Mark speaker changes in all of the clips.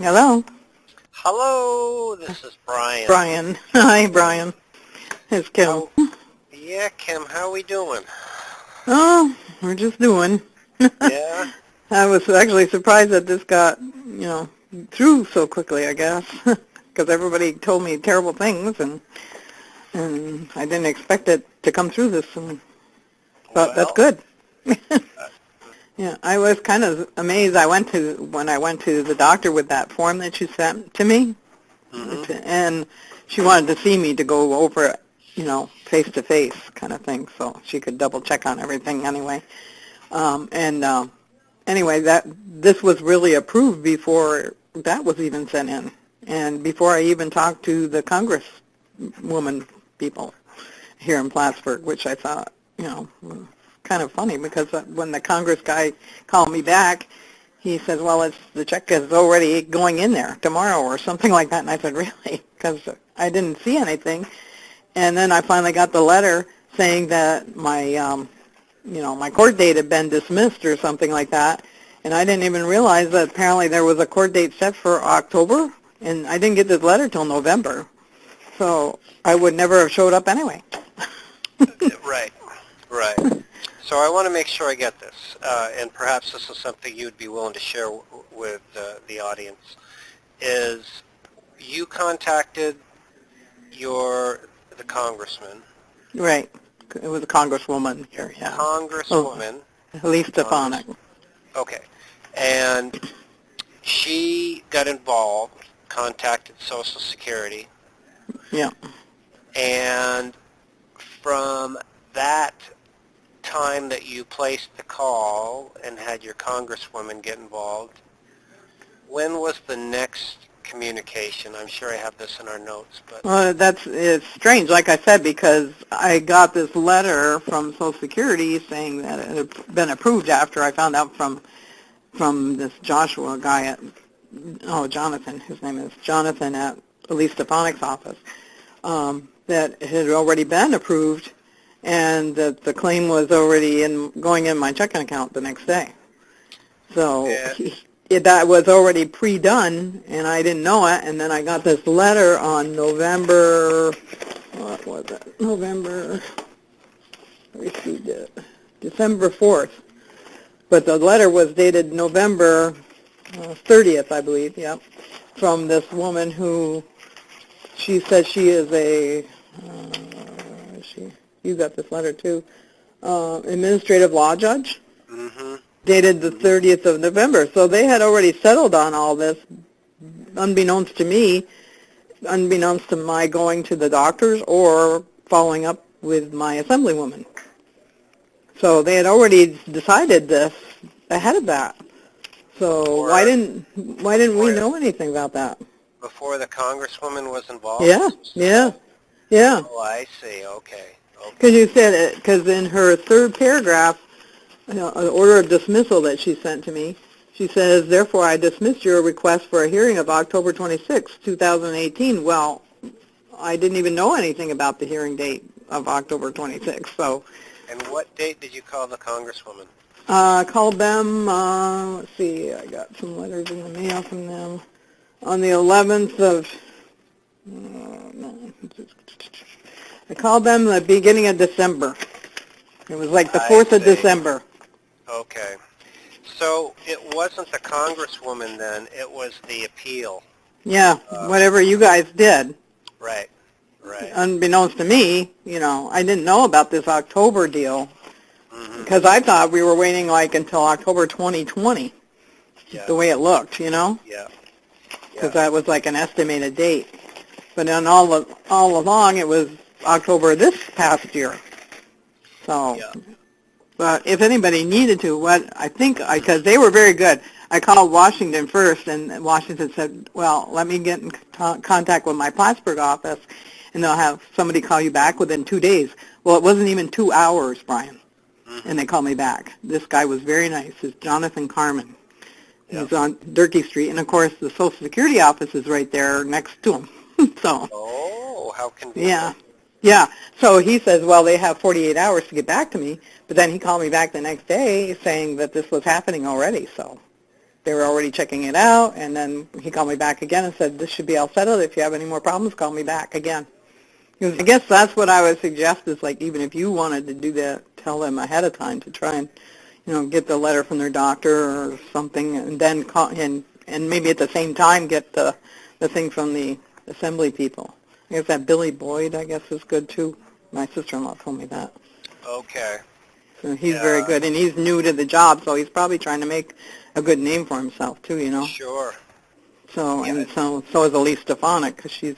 Speaker 1: Hello,
Speaker 2: Hello, this is Brian.
Speaker 1: Brian. Hi, Brian. It's Kim.
Speaker 2: Yeah, Kim, how we doing?
Speaker 1: Oh, we're just doing.
Speaker 2: Yeah?
Speaker 1: I was actually surprised that this got, through so quickly, I guess, because everybody told me terrible things, and I didn't expect it to come through this, but that's
Speaker 2: Well,
Speaker 1: good.
Speaker 2: uh,
Speaker 1: Yeah, I was kind of amazed. When I went to the doctor with that form that you sent to me,
Speaker 2: hmm
Speaker 1: and she wanted to see me to go over it, face to face kind of thing, so she could double check on everything anyway. And anyway, that this was really approved before that was even sent in, and before I even talked to the congresswoman people here in Plattsburgh, which I thought, was kind of funny because when the Congress guy called me back, he said, well, the check is already going in there tomorrow or something like that. And I said, really? Because I didn't see anything. And then I finally got the letter saying that my court date had been dismissed or something like that. And I didn't even realize that apparently there was a court date set for October. And I didn't get this letter till November. So I would never have showed up anyway.
Speaker 2: right, right. So I want to make sure I get this, and perhaps this is something you'd be willing to share with the audience, is you contacted the congressman.
Speaker 1: Right. It was a congresswoman here, yeah.
Speaker 2: Congresswoman.
Speaker 1: Elise Stefanik.
Speaker 2: Okay. And she got involved, contacted Social Security.
Speaker 1: Yeah.
Speaker 2: And from that time that you placed the call and had your congresswoman get involved, when was the next communication? I'm sure I have this in our notes, but
Speaker 1: Well, it's strange, like I said, because I got this letter from Social Security saying that it had been approved after I found out from this Joshua guy Jonathan, his name is Jonathan at Elise Stefanik's office, that it had already been approved and that the claim was already going in my checking account the next day. So that was already pre-done, and I didn't know it. And then I got this letter on November, what was it? I received it, December 4th. But the letter was dated November 30th, I believe, yep, from this woman who, she says she is you got this letter too, administrative law judge, dated the 30th of November. So they had already settled on all this, unbeknownst to me, unbeknownst to my going to the doctors or following up with my assemblywoman. So they had already decided this ahead of that. So why didn't we know anything about that?
Speaker 2: Before the congresswoman was involved?
Speaker 1: Yeah.
Speaker 2: Oh, I see. Okay.
Speaker 1: Because you said it, because in her third paragraph, an order of dismissal that she sent to me, she says, therefore I dismiss your request for a hearing of October 26, 2018. Well, I didn't even know anything about the hearing date of October 26. So.
Speaker 2: And what date did you call the congresswoman?
Speaker 1: I called them, let's see, I got some letters in the mail from them on the 11th of, I called them the beginning of December. It was like the 4th of December.
Speaker 2: Okay. So it wasn't the congresswoman then, it was the appeal.
Speaker 1: Yeah, whatever you guys did.
Speaker 2: Right.
Speaker 1: Unbeknownst to me, I didn't know about this October deal because I thought we were waiting like until October 2020, the way it looked,
Speaker 2: Yeah.
Speaker 1: Because that was like an estimated date. But then all along it was October this past year. So, but if anybody needed to, because they were very good. I called Washington first, and Washington said, well, let me get in contact with my Plattsburgh office, and they'll have somebody call you back within 2 days. Well, it wasn't even 2 hours, Brian, and they called me back. This guy was very nice. It's Jonathan Carmen. He's on Durkee Street, and, of course, the Social Security office is right there next to him. So.
Speaker 2: Oh, how convenient.
Speaker 1: Yeah. So he says, well, they have 48 hours to get back to me, but then he called me back the next day saying that this was happening already, so. they were already checking it out, and then he called me back again and said, this should be all settled. If you have any more problems, call me back again. Because I guess that's what I would suggest is, like, even if you wanted to do that, tell them ahead of time to try and, get the letter from their doctor or something, and then call, and maybe at the same time get the thing from the assembly people. I guess that Billy Boyd, I guess, is good too. My sister-in-law told me that.
Speaker 2: Okay.
Speaker 1: So he's very good, and he's new to the job, so he's probably trying to make a good name for himself too.
Speaker 2: Sure.
Speaker 1: So and so is Elise Stefanik, because she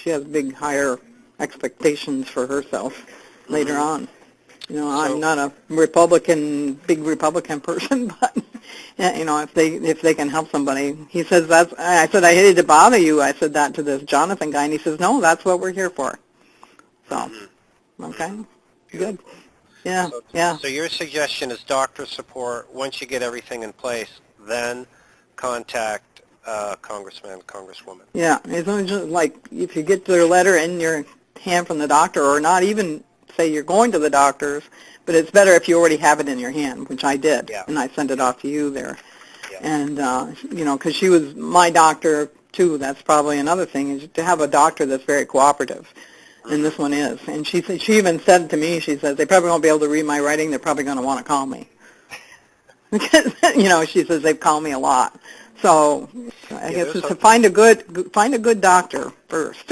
Speaker 1: has big, higher expectations for herself later on. I'm not a big Republican person, but if they can help somebody, he says I said, I hated to bother you. I said that to this Jonathan guy, and he says, no, that's what we're here for. So, okay, good. Yeah, yeah.
Speaker 2: So your suggestion is doctor support. Once you get everything in place, then contact congressman, congresswoman.
Speaker 1: Yeah, it's only just like if you get their letter in your hand from the doctor, or not even say you're going to the doctor's, but it's better if you already have it in your hand, which I did, and I sent it off to you there. Yeah. And, because she was my doctor, too. That's probably another thing, is to have a doctor that's very cooperative. And this one is. And she even said to me, she says, they probably won't be able to read my writing. They're probably going to want to call me. Because, she says they've called me a lot. So I guess it's to find a good doctor first.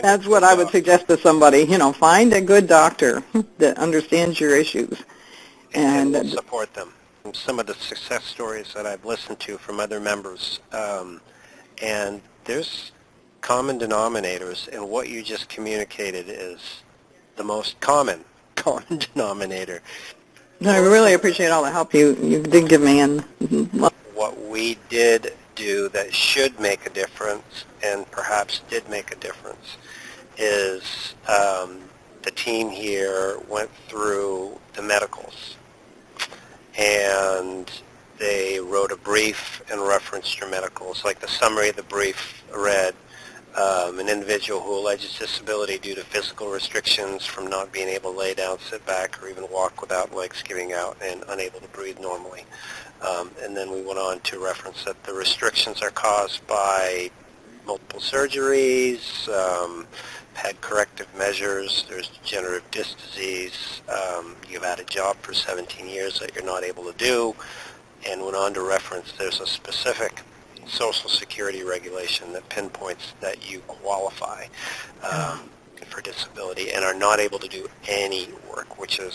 Speaker 1: That's what I would suggest to somebody. Find a good doctor that understands your issues
Speaker 2: and will support them. Some of the success stories that I've listened to from other members, and there's common denominators, and what you just communicated is the most common denominator.
Speaker 1: No, I really appreciate all the help you did give me. And
Speaker 2: what we did do that should make a difference, and perhaps did make a difference, is the team here went through the medicals, and they wrote a brief and referenced your medicals. Like the summary of the brief read, an individual who alleges disability due to physical restrictions from not being able to lay down, sit back, or even walk without legs giving out, and unable to breathe normally. And then we went on to reference that the restrictions are caused by multiple surgeries, had corrective measures, there's degenerative disc disease, you've had a job for 17 years that you're not able to do, and went on to reference there's a specific Social Security regulation that pinpoints that you qualify for disability and are not able to do any work, which is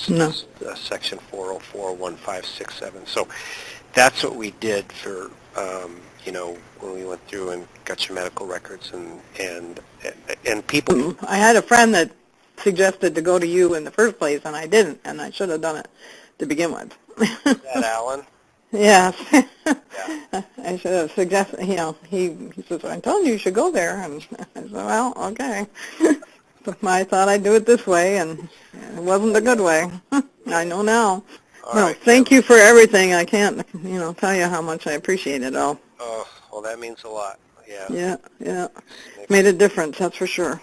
Speaker 2: Section 404-1567. So that's what we did for, when we went through and got your medical records and people.
Speaker 1: I had a friend that suggested to go to you in the first place, and I didn't, and I should have done it to begin with.
Speaker 2: Is that Alan?
Speaker 1: Yes.
Speaker 2: Yeah.
Speaker 1: I should have suggested, he says, I told you should go there. And I said, well, okay. So I thought I'd do it this way, and it wasn't the good way. I know now. Well, thank you for everything. I can't, tell you how much I appreciate it all.
Speaker 2: Oh, well, that means a lot. Yeah.
Speaker 1: Yeah. Made a difference, that's for sure.